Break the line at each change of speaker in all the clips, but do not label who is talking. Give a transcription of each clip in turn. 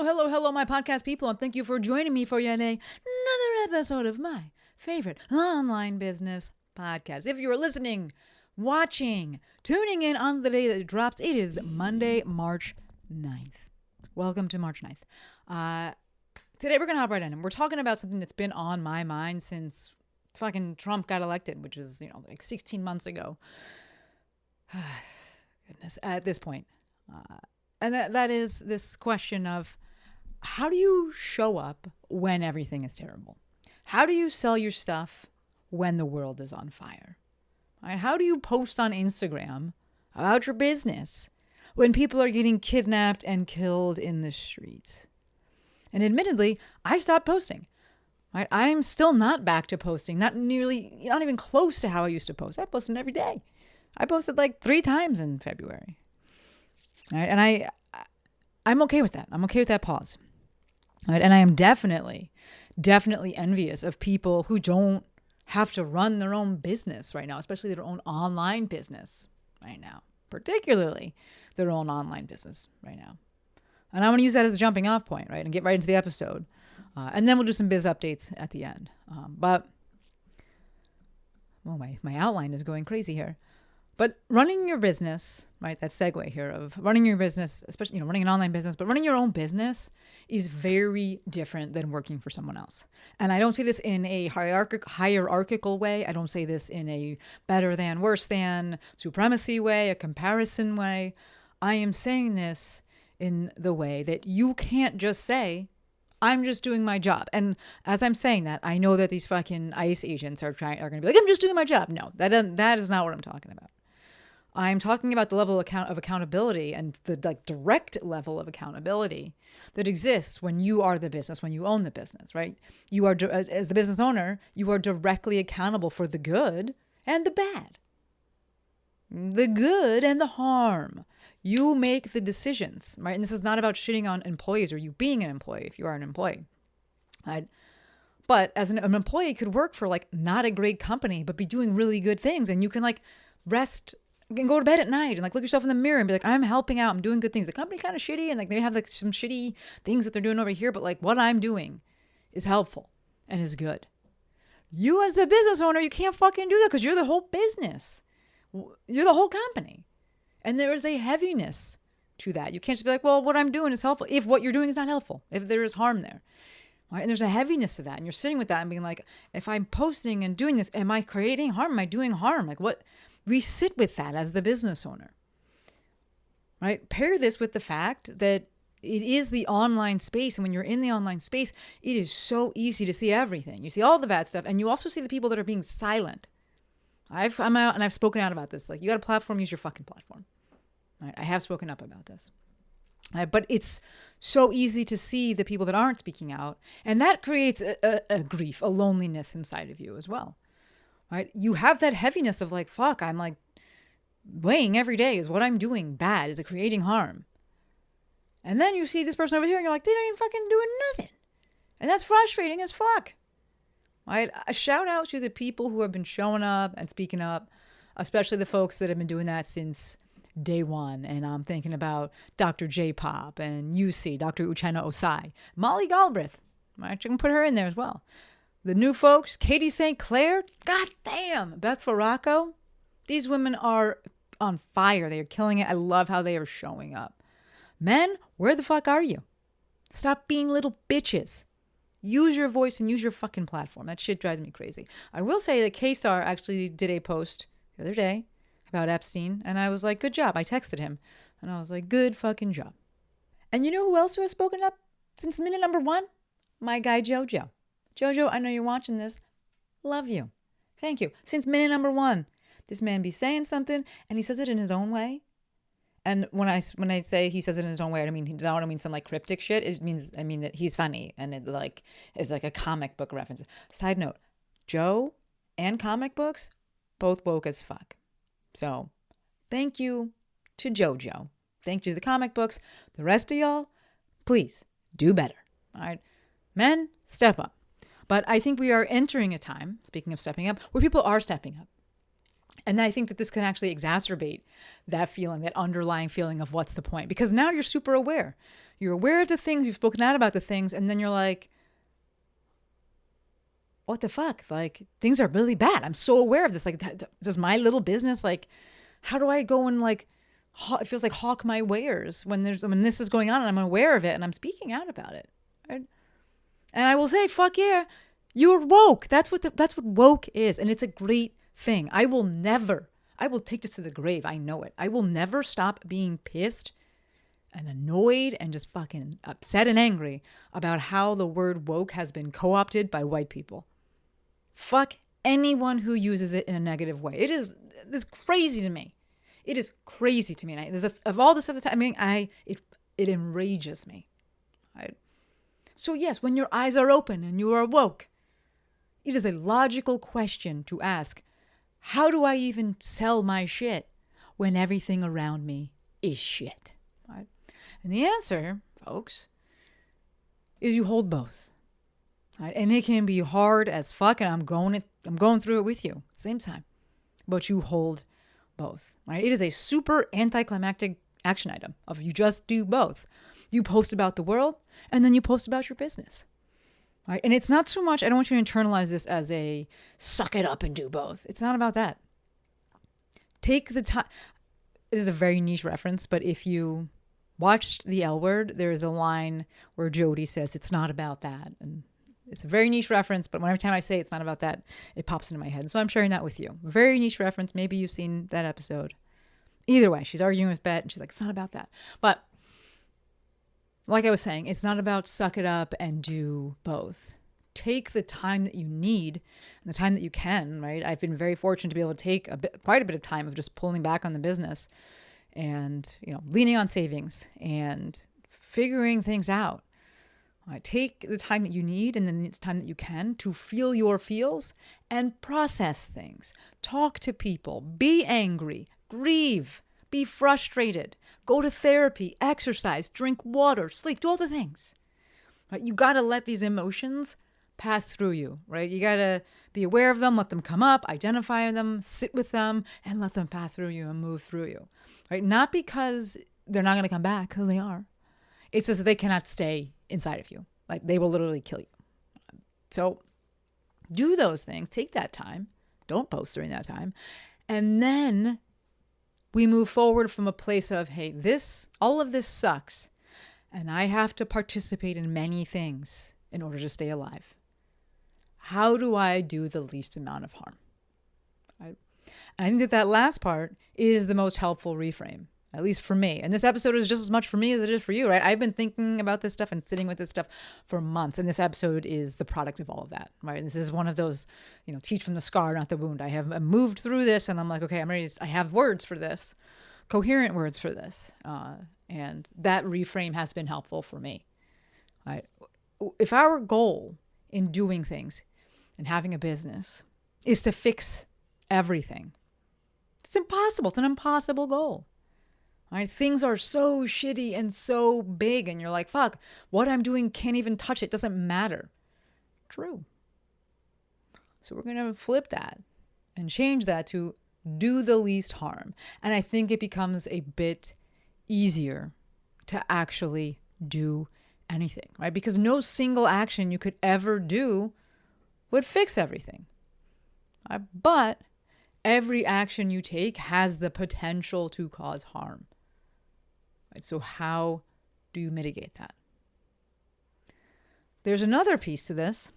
Hello, my podcast people, and thank you for joining me for yet another episode of my favorite online business podcast. If you are listening, watching, tuning in on the day that it drops, it is Monday, March 9th. Welcome to March 9th. Today we're going to hop right in, and we're talking about something that's been on my mind since fucking Trump got elected, which was, like 16 months ago. Goodness, at this point. And that is this question of, how do you show up when everything is terrible? How do you sell your stuff when the world is on fire? Right? How do you post on Instagram about your business when people are getting kidnapped and killed in the streets? And admittedly, I stopped posting. Right? I'm still not back to posting, not even close to how I used to post. I posted every day. I posted like 3 times in February. Right? And I'm okay with that. I'm okay with that pause. Right? And I am definitely envious of people who don't have to run their own business right now, especially their own online business right now, particularly their own online business right now. And I want to use that as a jumping off point, right? And get right into the episode. And then we'll do some biz updates at the end. My outline is going crazy here. But running your business, right, that segue here of running your business, especially, running an online business, but running your own business is very different than working for someone else. And I don't say this in a hierarchical way. I don't say this in a better than, worse than, supremacy way, a comparison way. I am saying this in the way that you can't just say, I'm just doing my job. And as I'm saying that, I know that these fucking ICE agents are going to be like, I'm just doing my job. No, that is not what I'm talking about. I'm talking about the level of accountability and the direct level of accountability that exists when you are the business, when you own the business, right? You are, as the business owner, you are directly accountable for the good and the bad, the good and the harm. You make the decisions, right? And this is not about shitting on employees or you being an employee if you are an employee, right? But as an employee could work for not a great company, but be doing really good things, and you can rest and go to bed at night and look yourself in the mirror and be like, I'm helping out, I'm doing good things. The company's kind of shitty and they have some shitty things that they're doing over here, but what I'm doing is helpful and is good. You as the business owner, you can't fucking do that because you're the whole business. You're the whole company. And there is a heaviness to that. You can't just be like, well, what I'm doing is helpful if what you're doing is not helpful, if there is harm there. Right? And there's a heaviness to that. And you're sitting with that and being like, if I'm posting and doing this, am I creating harm? Am I doing harm? What? We sit with that as the business owner, right? Pair this with the fact that it is the online space. And when you're in the online space, it is so easy to see everything. You see all the bad stuff. And you also see the people that are being silent. I'm out and I've spoken out about this. You got a platform, use your fucking platform. Right? I have spoken up about this. But it's so easy to see the people that aren't speaking out. And that creates a grief, a loneliness inside of you as well. Right? You have that heaviness of fuck, I'm weighing every day, is what I'm doing bad? Is it creating harm? And then you see this person over here and you're like, they don't even fucking doing nothing. And that's frustrating as fuck. Right? A shout out to the people who have been showing up and speaking up, especially the folks that have been doing that since day one. And I'm thinking about Dr. J-Pop and UC, Dr. Uchenna Osai, Molly Galbraith. Right? You can put her in there as well. The new folks, Katie St. Clair, goddamn, Beth Farraco. These women are on fire. They are killing it. I love how they are showing up. Men, where the fuck are you? Stop being little bitches. Use your voice and use your fucking platform. That shit drives me crazy. I will say that K-Star actually did a post the other day about Epstein, and I was like, good job. I texted him, and I was like, good fucking job. And you know who else has spoken up since minute number 1? My guy JoJo. Jojo, I know you're watching this. Love you. Thank you. Since minute number 1, this man be saying something, and he says it in his own way. And when I say he says it in his own way, I don't mean some cryptic shit. I mean that he's funny, and it is a comic book reference. Side note, Joe and comic books, both woke as fuck. So, thank you to JoJo. Thank you to the comic books. The rest of y'all, please do better. All right, men, step up. But I think we are entering a time, speaking of stepping up, where people are stepping up. And I think that this can actually exacerbate that feeling, that underlying feeling of what's the point? Because now you're super aware. You're aware of the things, you've spoken out about the things, and then you're like, what the fuck? Like, things are really bad. I'm so aware of this. Like, does my little business, like, how do I go and like, it feels like hawk my wares when this is going on and I'm aware of it and I'm speaking out about it. Right? And I will say, fuck yeah, you're woke. That's what woke is. And it's a great thing. I will take this to the grave. I know it. I will never stop being pissed and annoyed and just fucking upset and angry about how the word woke has been co-opted by white people. Fuck anyone who uses it in a negative way. It's crazy to me. It is crazy to me. And of all this other time, it enrages me. Right? So yes, when your eyes are open and you are woke, it is a logical question to ask, how do I even sell my shit when everything around me is shit? Right? And the answer, folks, is you hold both. Right? And it can be hard as fuck, and I'm going through it with you at the same time. But you hold both. Right? It is a super anticlimactic action item of you just do both. You post about the world, and then you post about your business. Right? And it's not so much, I don't want you to internalize this as a suck it up and do both. It's not about that. Take the time. It is a very niche reference, but if you watched The L Word, there is a line where Jody says, it's not about that. And it's a very niche reference, but every time I say it's not about that, it pops into my head. So I'm sharing that with you. Very niche reference. Maybe you've seen that episode. Either way, she's arguing with Bet, and she's like, it's not about that. But like I was saying, it's not about suck it up and do both. Take the time that you need and the time that you can, right? I've been very fortunate to be able to take quite a bit of time of just pulling back on the business and, leaning on savings and figuring things out. Right? Take the time that you need and the time that you can to feel your feels and process things. Talk to people. Be angry. Grieve. Be frustrated. Go to therapy. Exercise. Drink water. Sleep. Do all the things. Right? You got to let these emotions pass through you, right? You got to be aware of them, let them come up, identify them, sit with them, and let them pass through you and move through you, right? Not because they're not going to come back, because they are. It's just that they cannot stay inside of you. Like, they will literally kill you. So do those things. Take that time. Don't post during that time. And then we move forward from a place of, hey, all of this sucks, and I have to participate in many things in order to stay alive. How do I do the least amount of harm? Right? I think that last part is the most helpful reframe, at least for me. And this episode is just as much for me as it is for you, right? I've been thinking about this stuff and sitting with this stuff for months. And this episode is the product of all of that, right? And this is one of those, teach from the scar, not the wound. I have moved through this and I'm like, okay, I'm ready. I have words for this, coherent words for this. And that reframe has been helpful for me. Right? If our goal in doing things and having a business is to fix everything, it's impossible. It's an impossible goal. Right? Things are so shitty and so big, and you're like, fuck, what I'm doing can't even touch it. Doesn't matter. True. So we're going to flip that and change that to do the least harm. And I think it becomes a bit easier to actually do anything, right? Because no single action you could ever do would fix everything. Right? But every action you take has the potential to cause harm. Right? So how do you mitigate that? There's another piece to this,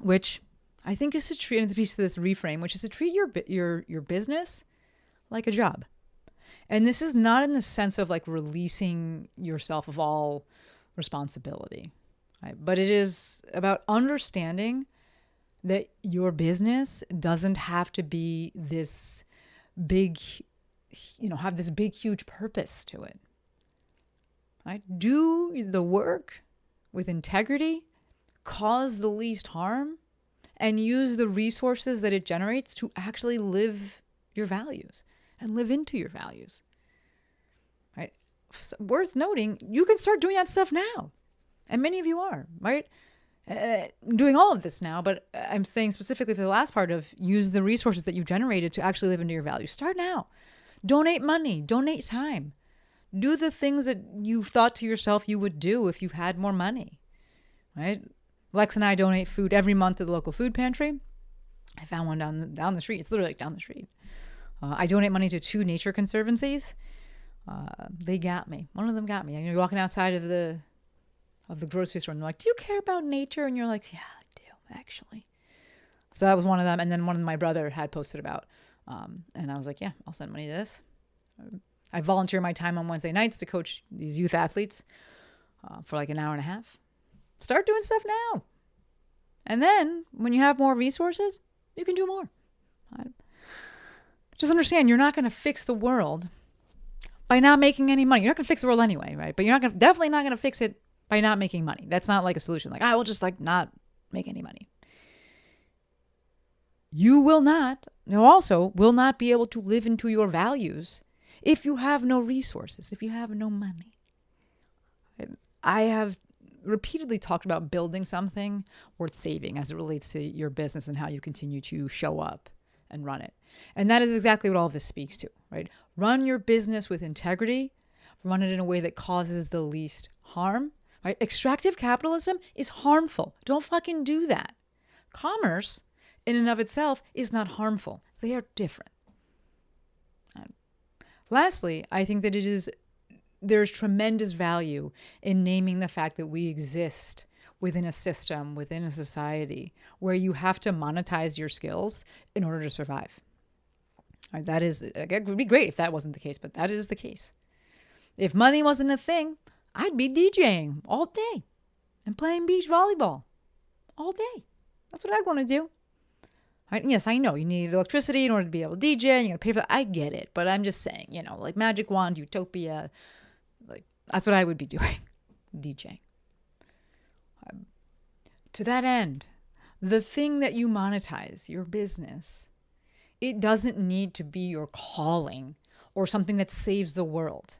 which I think is to treat the piece of this reframe, which is to treat your business like a job. And this is not in the sense of like releasing yourself of all responsibility, right? But it is about understanding that your business doesn't have to be this big, have this big, huge purpose to it, right? Do the work with integrity, cause the least harm, and use the resources that it generates to actually live your values and live into your values. Right? Worth noting, you can start doing that stuff now. And many of you are, right? Doing all of this now, but I'm saying specifically for the last part of use the resources that you've generated to actually live into your values. Start now. Donate money, donate time, Do the things that you thought to yourself you would do if you had more money, right? Lex and I donate food every month to the local food pantry. I found one down the street. It's literally like down the street. I donate money to 2 nature conservancies. They got me. One of them got me. You're walking outside of the grocery store and they're like, "Do you care about nature?" And you're like, "Yeah, I do, actually." So that was one of them. And then one of my brother had posted about, and I was like, "Yeah, I'll send money to this." I volunteer my time on Wednesday nights to coach these youth athletes for like an hour and a half. Start doing stuff now. And then when you have more resources, you can do more. Just understand, you're not going to fix the world by not making any money. You're not going to fix the world anyway, right? But you're definitely not going to fix it by not making money. That's not like a solution. Like, I will just like not make any money. You also will not be able to live into your values if you have no resources, if you have no money. I have repeatedly talked about building something worth saving as it relates to your business and how you continue to show up and run it. And that is exactly what all of this speaks to, right? Run your business with integrity, run it in a way that causes the least harm, right? Extractive capitalism is harmful. Don't fucking do that. Commerce in and of itself is not harmful. They are different. Lastly, I think that there's tremendous value in naming the fact that we exist within a system, within a society, where you have to monetize your skills in order to survive. That is, it would be great if that wasn't the case, but that is the case. If money wasn't a thing, I'd be DJing all day and playing beach volleyball all day. That's what I'd want to do. Yes, I know you need electricity in order to be able to DJ. You got to pay for that. I get it. But I'm just saying, like magic wand, utopia, like that's what I would be doing, DJing. To that end, the thing that you monetize, your business, it doesn't need to be your calling or something that saves the world,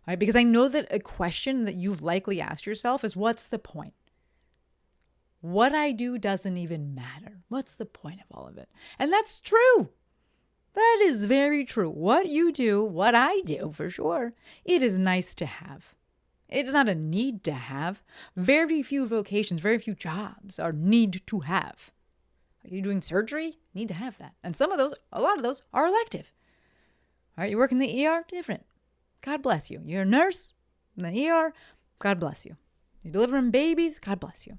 right? Because I know that a question that you've likely asked yourself is, what's the point? What I do doesn't even matter. What's the point of all of it? And that's true. That is very true. What you do, what I do for sure, it is nice to have. It is not a need to have. Very few vocations, very few jobs are need to have. Like you're doing surgery, need to have that. And a lot of those are elective. All right, you work in the ER, different. God bless you. You're a nurse in the ER, God bless you. You're delivering babies, God bless you.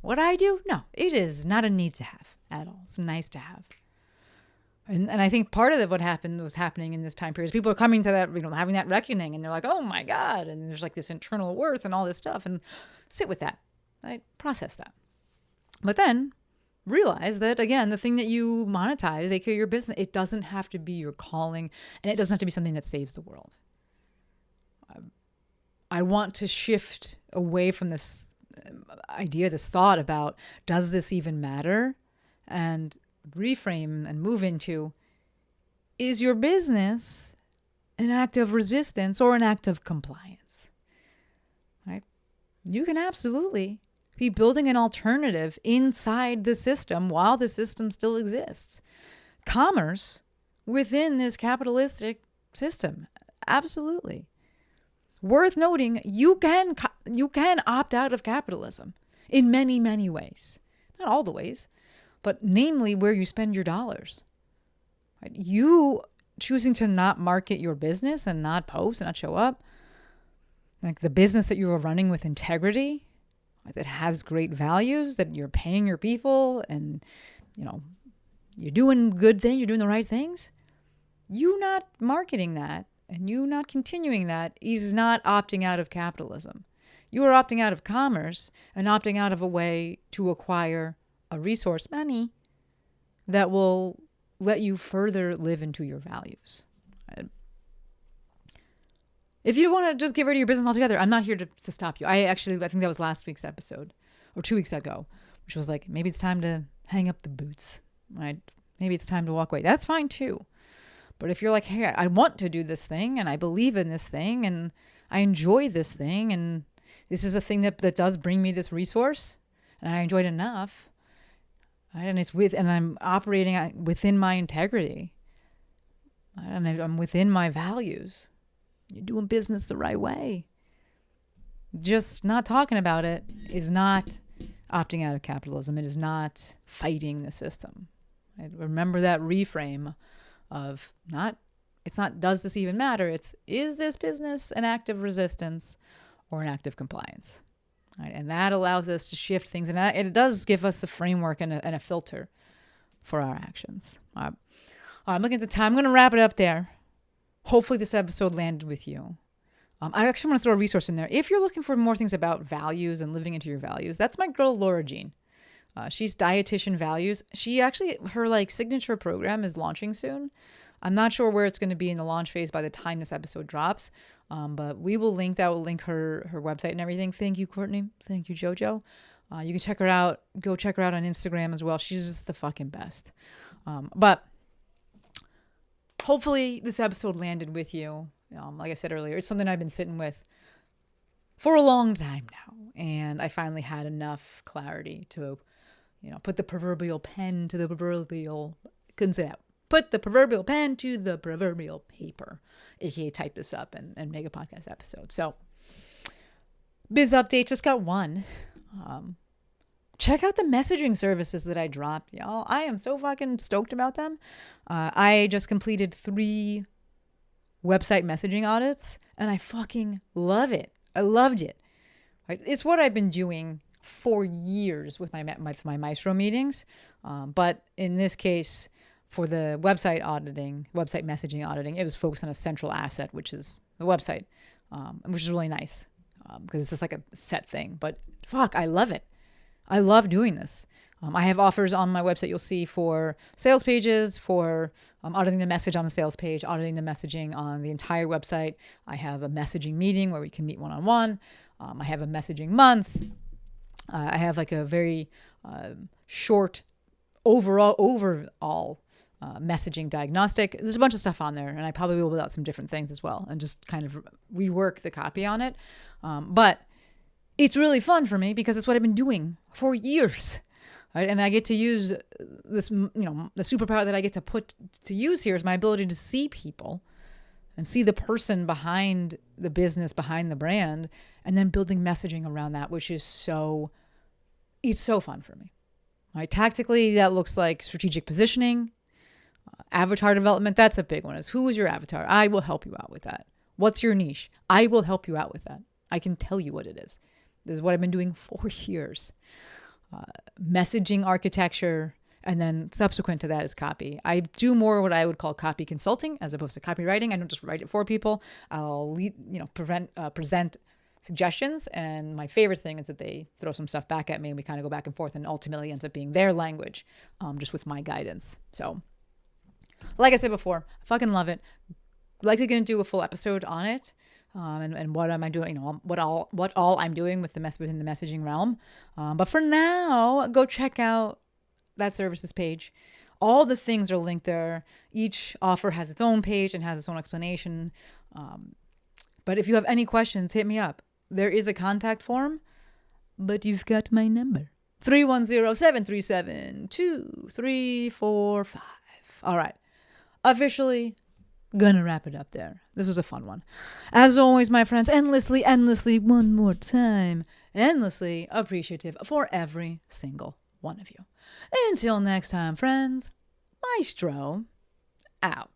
What I do? No, it is not a need to have at all. It's nice to have. And I think part of what was happening in this time period is people are coming to that, having that reckoning, and they're like, oh my God. And there's like this internal worth and all this stuff, and sit with that, right? Process that. But then realize that, again, the thing that you monetize, aka your business, it doesn't have to be your calling, and it doesn't have to be something that saves the world. I want to shift away from this idea, this thought about, does this even matter? And reframe and move into, is your business an act of resistance or an act of compliance? Right? You can absolutely be building an alternative inside the system while the system still exists. Commerce within this capitalistic system. Absolutely. Worth noting, you can opt out of capitalism in many, many ways. Not all the ways, but namely where you spend your dollars. Right? You choosing to not market your business and not post and not show up, like the business that you are running with integrity, that has great values, that you're paying your people and, you're doing good things, you're doing the right things. You not marketing that and you not continuing that is not opting out of capitalism. You are opting out of commerce and opting out of a way to acquire a resource, money, that will let you further live into your values. Right? If you want to just get rid of your business altogether, I'm not here to stop you. I think that was last week's episode or 2 weeks ago, which was like, maybe it's time to hang up the boots, right? Maybe it's time to walk away. That's fine too. But if you're like, hey, I want to do this thing and I believe in this thing and I enjoy this thing and this is a thing that does bring me this resource and I enjoy it enough, right? And I'm operating within my integrity, right? And I'm within my values, You're doing business the right way. Just not talking about it is not opting out of capitalism. It is not fighting the system. Right? Remember that reframe of it's not does this even matter? It's is this business an act of resistance or an act of compliance? Right? And that allows us to shift things. And it does give us a framework and a filter for our actions. I'm looking at the time. I'm going to wrap it up there. Hopefully this episode landed with you. I actually want to throw a resource in there. If you're looking for more things about values and living into your values, that's my girl, Laura Jean. She's Dietitian Values. Her signature program is launching soon. I'm not sure where it's going to be in the launch phase by the time this episode drops. But we will link that. We'll link her website and everything. Thank you, Courtney. Thank you, Jojo. You can check her out. Go check her out on Instagram as well. She's just the fucking best. But hopefully this episode landed with you. Like I said earlier, it's something I've been sitting with for a long time now. And I finally had enough clarity to, put the proverbial pen to the proverbial, couldn't say that. Put the proverbial pen to the proverbial paper, aka type this up and make a podcast episode. So, Biz Update, just got one. Check out the messaging services that I dropped, y'all. I am so fucking stoked about them. I just completed 3 website messaging audits, and I fucking love it. I loved it. Right? It's what I've been doing for years with my Maestro meetings, but in this case, for the website messaging auditing, it was focused on a central asset, which is the website, which is really nice because it's just like a set thing. But fuck, I love it. I love doing this. I have offers on my website you'll see for sales pages, for auditing the message on the sales page, auditing the messaging on the entire website. I have a messaging meeting where we can meet one-on-one. I have a messaging month. I have like a very short overall messaging diagnostic. There's a bunch of stuff on there, and I probably will build out some different things as well and just kind of rework the copy on it. But it's really fun for me because it's what I've been doing for years. Right? And I get to use this, the superpower that I get to put to use here is my ability to see people and see the person behind the business, behind the brand, and then building messaging around that, which is it's so fun for me. Right? Tactically, that looks like strategic positioning, avatar development. That's a big one. Is who is your avatar? I will help you out with that. What's your niche? I will help you out with that. I can tell you what it is. This is what I've been doing for years. Messaging architecture, and then subsequent to that is copy. I do more what I would call copy consulting as opposed to copywriting. I don't just write it for people. I'll present suggestions, and my favorite thing is that they throw some stuff back at me and we kind of go back and forth, and ultimately ends up being their language, just with my guidance. So like I said before, I fucking love it. Likely going to do a full episode on it. And what am I doing? What all I'm doing with within the messaging realm. But for now, go check out that services page. All the things are linked there. Each offer has its own page and has its own explanation. But if you have any questions, hit me up. There is a contact form, but you've got my number. 310-737-2345. All right. Officially gonna wrap it up there. This was a fun one. As always, my friends, endlessly, one more time, endlessly appreciative for every single one of you. Until next time, friends, Maestro out.